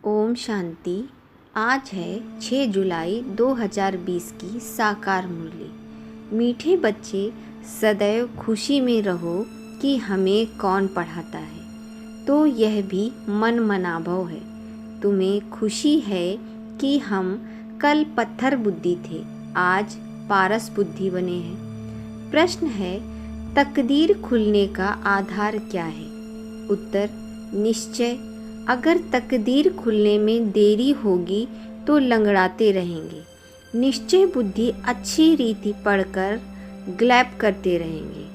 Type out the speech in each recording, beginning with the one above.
ओम शांति। आज है 6 जुलाई 2020 की साकार मुरली। मीठे बच्चे सदैव खुशी में रहो कि हमें कौन पढ़ाता है, तो यह भी मन मनाभव है। तुम्हें खुशी है कि हम कल पत्थर बुद्धि थे, आज पारस बुद्धि बने हैं। प्रश्न है, तकदीर खुलने का आधार क्या है? उत्तर, निश्चय। अगर तकदीर खुलने में देरी होगी तो लंगड़ाते रहेंगे। निश्चय बुद्धि अच्छी रीति पढ़कर ग्लैप करते रहेंगे।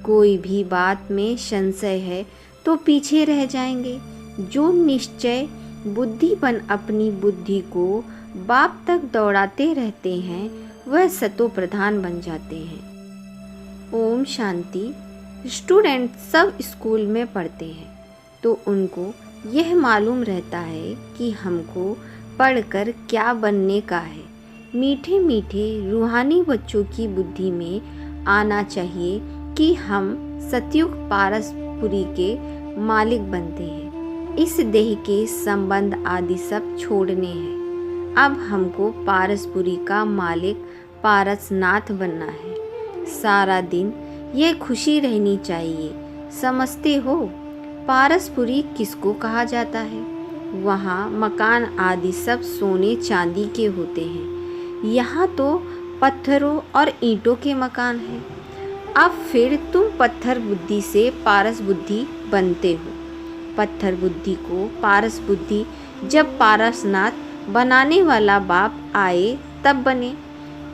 कोई भी बात में संशय है तो पीछे रह जाएंगे। जो निश्चय बुद्धिपन अपनी बुद्धि को बाप तक दौड़ाते रहते हैं, वह सतो प्रधान बन जाते हैं। ओम शांति। स्टूडेंट सब स्कूल में पढ़ते हैं तो उनको यह मालूम रहता है कि हमको पढ़कर क्या बनने का है। मीठे मीठे रूहानी बच्चों की बुद्धि में आना चाहिए कि हम सतयुग पारसपुरी के मालिक बनते हैं। इस देह के संबंध आदि सब छोड़ने हैं। अब हमको पारसपुरी का मालिक पारसनाथ बनना है। सारा दिन यह खुशी रहनी चाहिए। समझते हो पारसपुरी किसको कहा जाता है? वहाँ मकान आदि सब सोने चांदी के होते हैं। यहाँ तो पत्थरों और ईंटों के मकान हैं। अब फिर तुम पत्थर बुद्धि से पारस बुद्धि बनते हो। पत्थर बुद्धि को पारस बुद्धि जब पारसनाथ बनाने वाला बाप आए तब बने।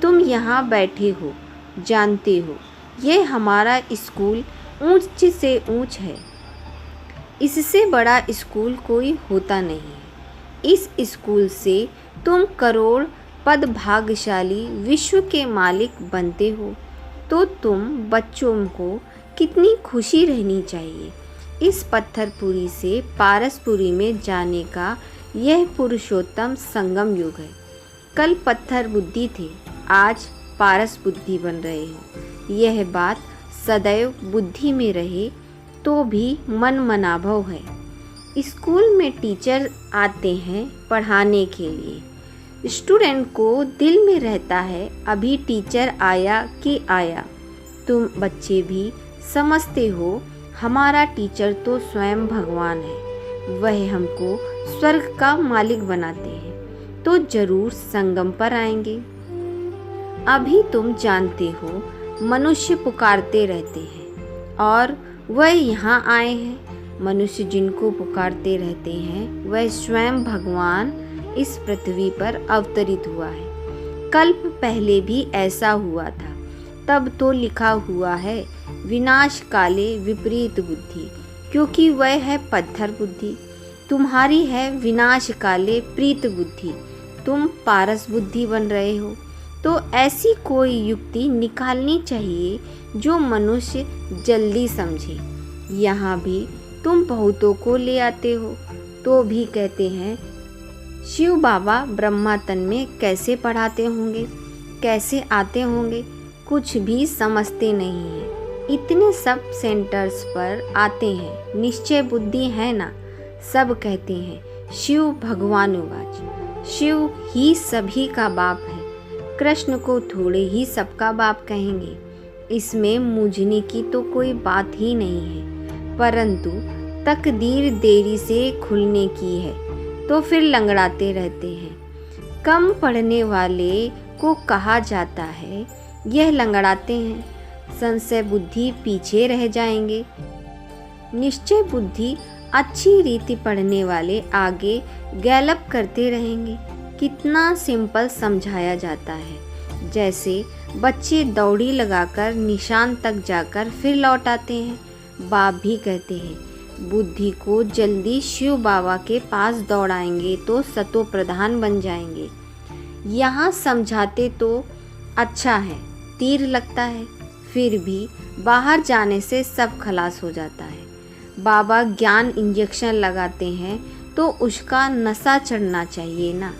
तुम यहाँ बैठे हो, जानते हो यह हमारा स्कूल ऊंच से ऊंच है। इससे बड़ा स्कूल कोई होता नहीं है। इस स्कूल से तुम करोड़ पद भाग्यशाली विश्व के मालिक बनते हो, तो तुम बच्चों को कितनी खुशी रहनी चाहिए। इस पत्थरपुरी से पारसपुरी में जाने का यह पुरुषोत्तम संगम युग है। कल पत्थर बुद्धि थे, आज पारस बुद्धि बन रहे हो। यह बात सदैव बुद्धि में रहे तो भी मन मनाभव है। स्कूल में टीचर आते हैं पढ़ाने के लिए। स्टूडेंट को दिल में रहता है अभी टीचर आया कि आया। तुम बच्चे भी समझते हो हमारा टीचर तो स्वयं भगवान है। वह हमको स्वर्ग का मालिक बनाते हैं, तो जरूर संगम पर आएंगे। अभी तुम जानते हो मनुष्य पुकारते रहते हैं और वह यहाँ आए हैं। मनुष्य जिनको पुकारते रहते हैं वह स्वयं भगवान इस पृथ्वी पर अवतरित हुआ है। कल्प पहले भी ऐसा हुआ था। तब तो लिखा हुआ है विनाश काले विपरीत बुद्धि, क्योंकि वह है पत्थर बुद्धि। तुम्हारी है विनाश काले प्रीत बुद्धि। तुम पारस बुद्धि बन रहे हो, तो ऐसी कोई युक्ति निकालनी चाहिए जो मनुष्य जल्दी समझे। यहाँ भी तुम बहुतों को ले आते हो तो भी कहते हैं शिव बाबा ब्रह्मा तन में कैसे पढ़ाते होंगे, कैसे आते होंगे, कुछ भी समझते नहीं हैं। इतने सब सेंटर्स पर आते हैं, निश्चय बुद्धि है ना। सब कहते हैं शिव भगवानुवाच। शिव ही सभी का बाप है। कृष्ण को थोड़े ही सबका बाप कहेंगे। इसमें मूझने की तो कोई बात ही नहीं है, परंतु तकदीर देरी से खुलने की है तो फिर लंगड़ाते रहते हैं। कम पढ़ने वाले को कहा जाता है यह लंगड़ाते हैं। संशय बुद्धि पीछे रह जाएंगे। निश्चय बुद्धि अच्छी रीति पढ़ने वाले आगे गैलप करते रहेंगे। कितना सिंपल समझाया जाता है। जैसे बच्चे दौड़ी लगाकर निशान तक जाकर फिर लौट आते हैं। बाप भी कहते हैं बुद्धि को जल्दी शिव बाबा के पास दौड़ाएंगे तो सतो प्रधान बन जाएंगे। यहाँ समझाते तो अच्छा है, तीर लगता है, फिर भी बाहर जाने से सब खलास हो जाता है। बाबा ज्ञान इंजेक्शन लगाते हैं तो उसका नशा चढ़ना चाहिए ना,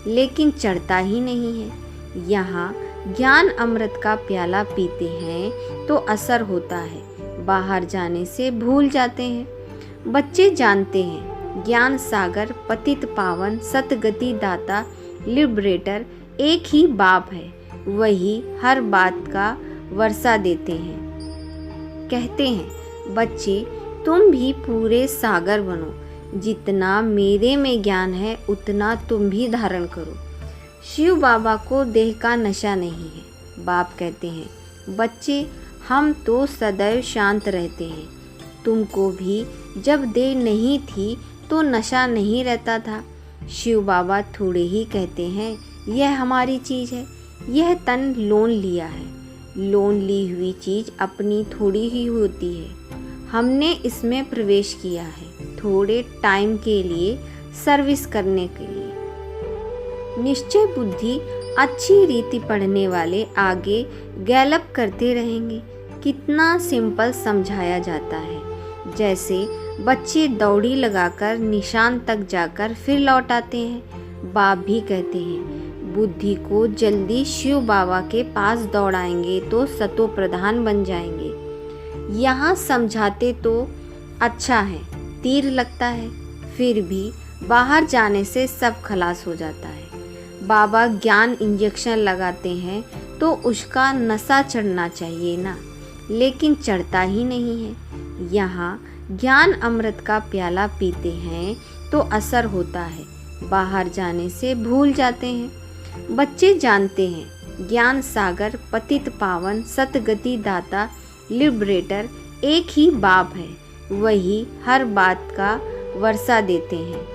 लेकिन चढ़ता ही नहीं है। यहाँ ज्ञान अमृत का प्याला पीते हैं तो असर होता है, बाहर जाने से भूल जाते हैं। बच्चे जानते हैं ज्ञान सागर पतित पावन सतगति दाता लिबरेटर एक ही बाप है, वही हर बात का वर्षा देते हैं। कहते हैं बच्चे तुम भी पूरे सागर बनो, जितना मेरे में ज्ञान है उतना तुम भी धारण करो। शिव बाबा को देह का नशा नहीं है। बाप कहते हैं बच्चे हम तो सदैव शांत रहते हैं, तुमको भी जब देह नहीं थी तो नशा नहीं रहता था। शिव बाबा थोड़े ही कहते हैं यह हमारी चीज़ है, यह तन लोन लिया है। लोन ली हुई चीज़ अपनी थोड़ी ही होती है, हमने इसमें प्रवेश किया है थोड़े टाइम के लिए, सर्विस करने के लिए। निश्चय बुद्धि अच्छी रीति पढ़ने वाले आगे गैलप करते रहेंगे। कितना सिंपल समझाया जाता है, जैसे बच्चे दौड़ी लगाकर निशान तक जाकर फिर लौट आते हैं। बाप भी कहते हैं बुद्धि को जल्दी शिव बाबा के पास दौड़ाएंगे तो सतो प्रधान बन जाएंगे। यहाँ समझाते तो अच्छा है, तीर लगता है, फिर भी बाहर जाने से सब खलास हो जाता है। बाबा ज्ञान इंजेक्शन लगाते हैं तो उसका नशा चढ़ना चाहिए ना, लेकिन चढ़ता ही नहीं है। यहाँ ज्ञान अमृत का प्याला पीते हैं तो असर होता है, बाहर जाने से भूल जाते हैं। बच्चे जानते हैं ज्ञान सागर पतित पावन सतगति दाता लिबरेटर एक ही बाप है, वही हर बात का वर्षा देते हैं।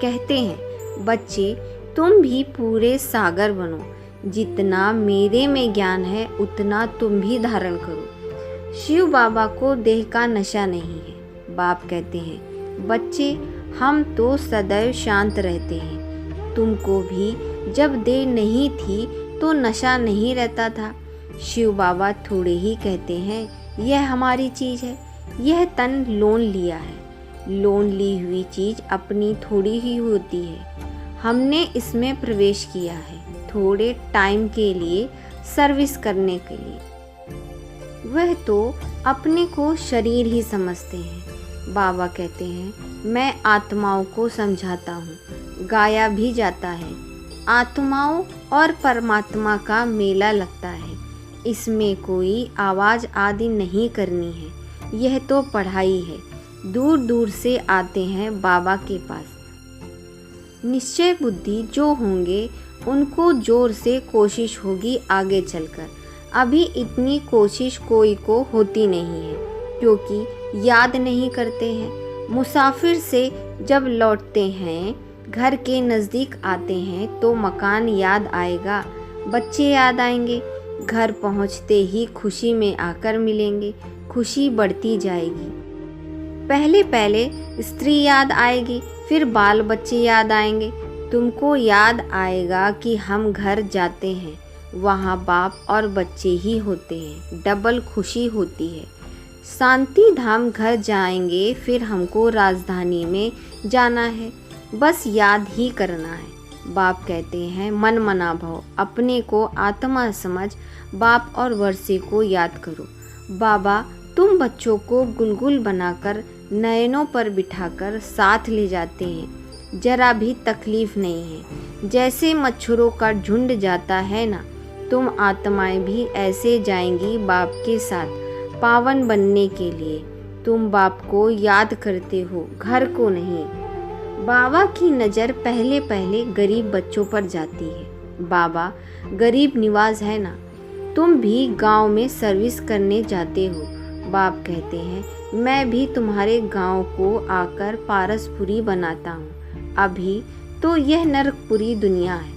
कहते हैं बच्चे तुम भी पूरे सागर बनो, जितना मेरे में ज्ञान है उतना तुम भी धारण करो। शिव बाबा को देह का नशा नहीं है। बाप कहते हैं बच्चे हम तो सदैव शांत रहते हैं, तुमको भी जब देह नहीं थी तो नशा नहीं रहता था। शिव बाबा थोड़े ही कहते हैं यह हमारी चीज़ है, यह तन लोन लिया है। लोन ली हुई चीज़ अपनी थोड़ी ही होती है, हमने इसमें प्रवेश किया है थोड़े टाइम के लिए, सर्विस करने के लिए। वह तो अपने को शरीर ही समझते हैं। बाबा कहते हैं मैं आत्माओं को समझाता हूँ, गाया भी जाता है। आत्माओं और परमात्मा का मेला लगता है, इसमें कोई आवाज़ आदि नहीं करनी है, यह तो पढ़ाई है। दूर दूर से आते हैं बाबा के पास। निश्चय बुद्धि जो होंगे उनको जोर से कोशिश होगी आगे चलकर। अभी इतनी कोशिश कोई को होती नहीं है, क्योंकि याद नहीं करते हैं। मुसाफिर से जब लौटते हैं, घर के नज़दीक आते हैं तो मकान याद आएगा, बच्चे याद आएंगे। घर पहुंचते ही खुशी में आकर मिलेंगे, खुशी बढ़ती जाएगी। पहले पहले स्त्री याद आएगी, फिर बाल बच्चे याद आएंगे। तुमको याद आएगा कि हम घर जाते हैं, वहाँ बाप और बच्चे ही होते हैं, डबल खुशी होती है। शांति धाम घर जाएंगे, फिर हमको राजधानी में जाना है, बस याद ही करना है। बाप कहते हैं मन मना भव, अपने को आत्मा समझ, बाप और वर्षे को याद करो। बाबा तुम बच्चों को गुलगुल बनाकर नयनों पर बिठाकर साथ ले जाते हैं, जरा भी तकलीफ नहीं है। जैसे मच्छरों का झुंड जाता है ना, तुम आत्माएं भी ऐसे जाएंगी बाप के साथ पावन बनने के लिए। तुम बाप को याद करते हो, घर को नहीं। बाबा की नज़र पहले पहले गरीब बच्चों पर जाती है। बाबा गरीब निवाज है ना, तुम भी गांव में सर्विस करने जाते हो। बाप कहते हैं मैं भी तुम्हारे गांव को आकर पारसपुरी बनाता हूँ। अभी तो यह नरकपुरी दुनिया है,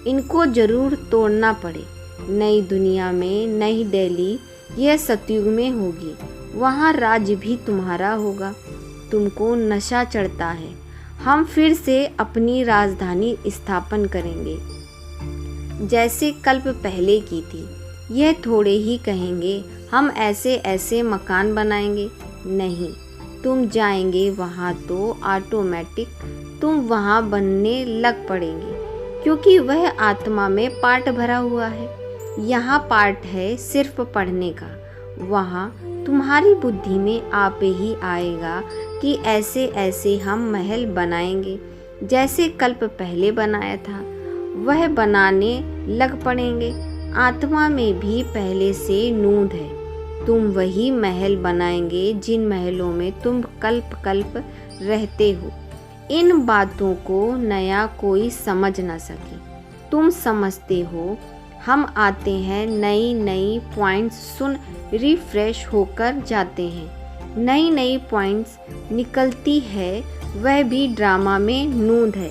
इनको जरूर तोड़ना पड़े। नई दुनिया में नई दिल्ली यह सतयुग में होगी, वहाँ राज्य भी तुम्हारा होगा। तुमको नशा चढ़ता है, हम फिर से अपनी राजधानी स्थापन करेंगे जैसे कल्प पहले की थी। यह थोड़े ही कहेंगे हम ऐसे ऐसे मकान बनाएंगे, नहीं, तुम जाएंगे वहाँ तो ऑटोमेटिक तुम वहाँ बनने लग पड़ेंगे, क्योंकि वह आत्मा में पार्ट भरा हुआ है। यहाँ पार्ट है सिर्फ पढ़ने का, वहाँ तुम्हारी बुद्धि में आप ही आएगा कि ऐसे ऐसे हम महल बनाएंगे जैसे कल्प पहले बनाया था, वह बनाने लग पड़ेंगे। आत्मा में भी पहले से नूंद है। तुम वही महल बनाएंगे जिन महलों में तुम कल्प कल्प रहते हो। इन बातों को नया कोई समझ ना सके। तुम समझते हो, हम आते हैं, नई नई पॉइंट्स सुन रिफ्रेश होकर जाते हैं। नई नई पॉइंट्स निकलती है, वह भी ड्रामा में नूंद है।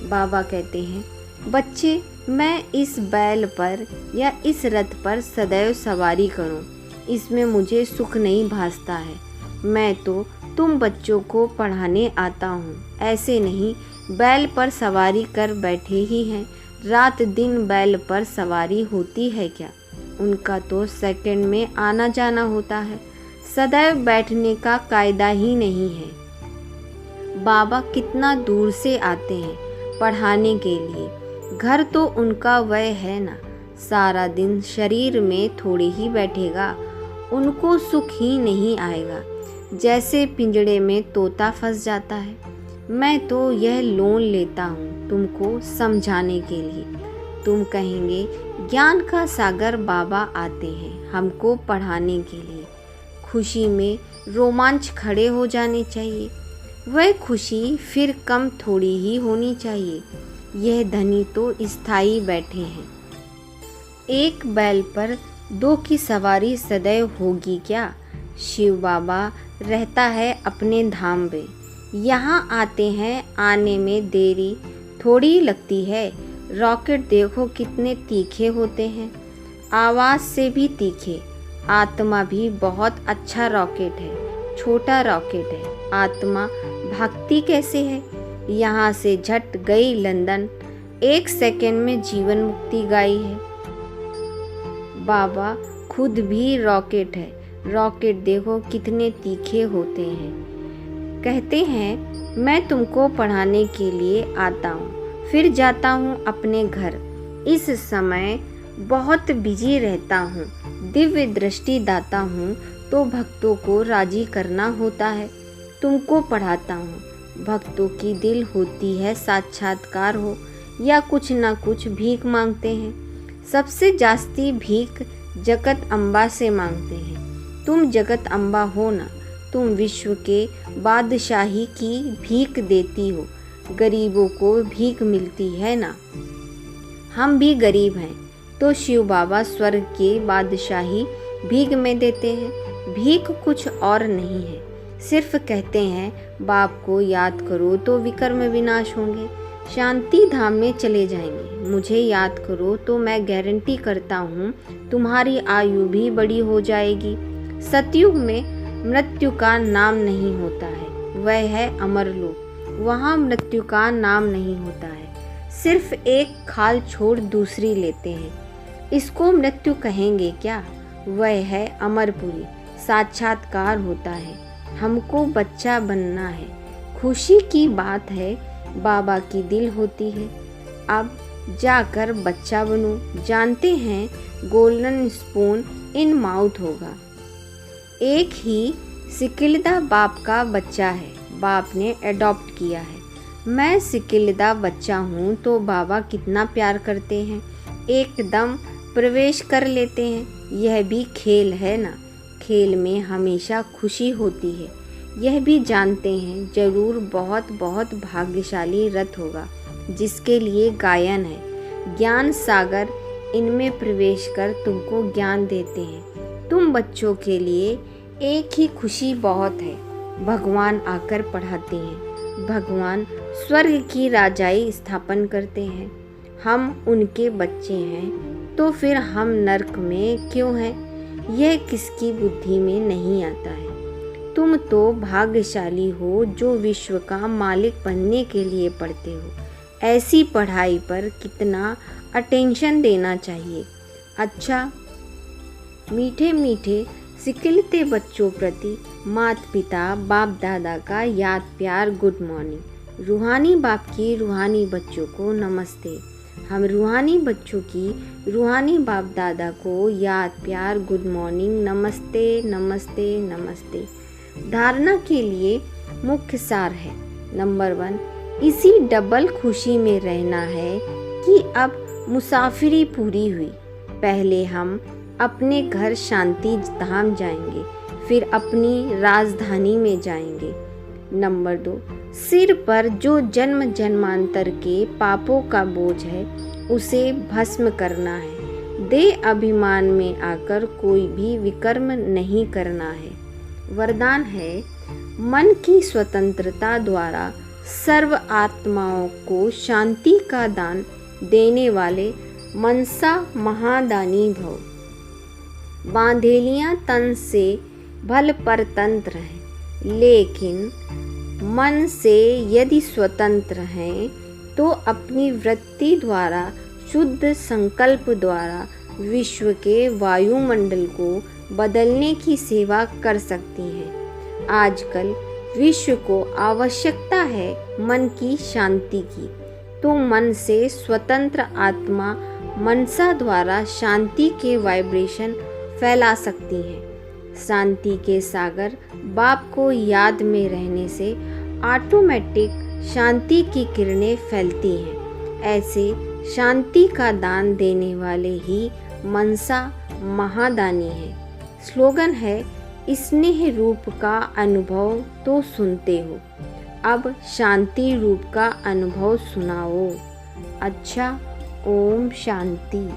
बाबा कहते हैं, बच्चे, मैं इस बैल पर या इस रथ पर सदैव सवारी करूं, इसमें मुझे सुख नहीं भासता है। मैं तो तुम बच्चों को पढ़ाने आता हूँ, ऐसे नहीं बैल पर सवारी कर बैठे ही हैं। रात दिन बैल पर सवारी होती है क्या? उनका तो सेकंड में आना जाना होता है, सदैव बैठने का कायदा ही नहीं है। बाबा कितना दूर से आते हैं पढ़ाने के लिए। घर तो उनका वह है ना, सारा दिन शरीर में थोड़े ही बैठेगा, उनको सुख ही नहीं आएगा। जैसे पिंजड़े में तोता फंस जाता है। मैं तो यह लोन लेता हूँ तुमको समझाने के लिए। तुम कहेंगे, ज्ञान का सागर बाबा आते हैं हमको पढ़ाने के लिए। खुशी में रोमांच खड़े हो जाने चाहिए। वह खुशी फिर कम थोड़ी ही होनी चाहिए। यह धनी तो स्थायी बैठे हैं। एक बैल पर दो की सवारी सदैव होगी क्या? शिव बाबा रहता है अपने धाम में, यहाँ आते हैं, आने में देरी थोड़ी लगती है। रॉकेट देखो कितने तीखे होते हैं, आवाज़ से भी तीखे। आत्मा भी बहुत अच्छा रॉकेट है, छोटा रॉकेट है। आत्मा भागती कैसे है? यहाँ से झट गई लंदन, 1 सेकंड में जीवन मुक्ति गाई है। बाबा खुद भी रॉकेट है। रॉकेट देखो कितने तीखे होते हैं। कहते हैं, मैं तुमको पढ़ाने के लिए आता हूँ, फिर जाता हूँ अपने घर। इस समय बहुत बिजी रहता हूँ, दिव्य दृष्टि दाता हूँ, तो भक्तों को राजी करना होता है। तुमको पढ़ाता हूँ, भक्तों की दिल होती है साक्षात्कार हो, या कुछ ना कुछ भीख मांगते हैं। सबसे जास्ती भीख जगत अम्बा से मांगते हैं। तुम जगत अम्बा हो ना, तुम विश्व के बादशाही की भीख देती हो। गरीबों को भीख मिलती है ना। हम भी गरीब हैं, तो शिव बाबा स्वर्ग के बादशाही भीख में देते हैं। भीख कुछ और नहीं है, सिर्फ कहते हैं, बाप को याद करो तो विकर्म विनाश होंगे, शांति धाम में चले जाएंगे। मुझे याद करो तो मैं गारंटी करता हूँ तुम्हारी आयु भी बड़ी हो जाएगी। सतयुग में मृत्यु का नाम नहीं होता है, वह है अमरलोक। वहाँ मृत्यु का नाम नहीं होता है, सिर्फ एक खाल छोड़ दूसरी लेते हैं। इसको मृत्यु कहेंगे क्या? वह है अमरपुरी, साक्षात्कार होता है। हमको बच्चा बनना है, खुशी की बात है, बाबा की दिल होती है। अब जाकर बच्चा बनूं, जानते हैं गोल्डन स्पून इन माउथ होगा। एक ही सिकिलदा बाप का बच्चा है, बाप ने अडॉप्ट किया है। मैं सिकिलदा बच्चा हूँ तो बाबा कितना प्यार करते हैं, एकदम प्रवेश कर लेते हैं। यह भी खेल है ना, खेल में हमेशा खुशी होती है। यह भी जानते हैं जरूर बहुत बहुत भाग्यशाली रथ होगा जिसके लिए गायन है। ज्ञान सागर इनमें प्रवेश कर तुमको ज्ञान देते हैं। तुम बच्चों के लिए एक ही खुशी बहुत है, भगवान आकर पढ़ाते हैं। भगवान स्वर्ग की राजाई स्थापन करते हैं। हम उनके बच्चे हैं, तो फिर हम नरक में क्यों हैं? यह किसकी बुद्धि में नहीं आता है। तुम तो भाग्यशाली हो जो विश्व का मालिक बनने के लिए पढ़ते हो। ऐसी पढ़ाई पर कितना अटेंशन देना चाहिए। अच्छा, मीठे मीठे सिकिलते बच्चों प्रति माता पिता बाप दादा का याद प्यार, गुड मॉर्निंग। रूहानी बाप की रूहानी बच्चों को नमस्ते। हम रूहानी बच्चों की रूहानी बाप दादा को याद प्यार गुड मॉर्निंग नमस्ते नमस्ते नमस्ते। धारणा के लिए मुख्य सार है। नंबर 1, इसी डबल खुशी में रहना है कि अब मुसाफिरी पूरी हुई। पहले हम अपने घर शांति धाम जाएंगे, फिर अपनी राजधानी में जाएंगे। नंबर 2, सिर पर जो जन्म जन्मांतर के पापों का बोझ है उसे भस्म करना है। देह अभिमान में आकर कोई भी विकर्म नहीं करना है। वरदान है, मन की स्वतंत्रता द्वारा सर्व आत्माओं को शांति का दान देने वाले मनसा महादानी भव। बांधेलियां तन से भल परतंत्र हैं, लेकिन मन से यदि स्वतंत्र हैं तो अपनी वृत्ति द्वारा शुद्ध संकल्प द्वारा विश्व के वायुमंडल को बदलने की सेवा कर सकती हैं। आजकल विश्व को आवश्यकता है मन की शांति की, तो मन से स्वतंत्र आत्मा मनसा द्वारा शांति के वाइब्रेशन फैला सकती हैं। शांति के सागर बाप को याद में रहने से ऑटोमेटिक शांति की किरणें फैलती हैं। ऐसे शांति का दान देने वाले ही मनसा महादानी है। स्लोगन है, स्नेह रूप का अनुभव तो सुनते हो, अब शांति रूप का अनुभव सुनाओ। अच्छा, ओम शांति।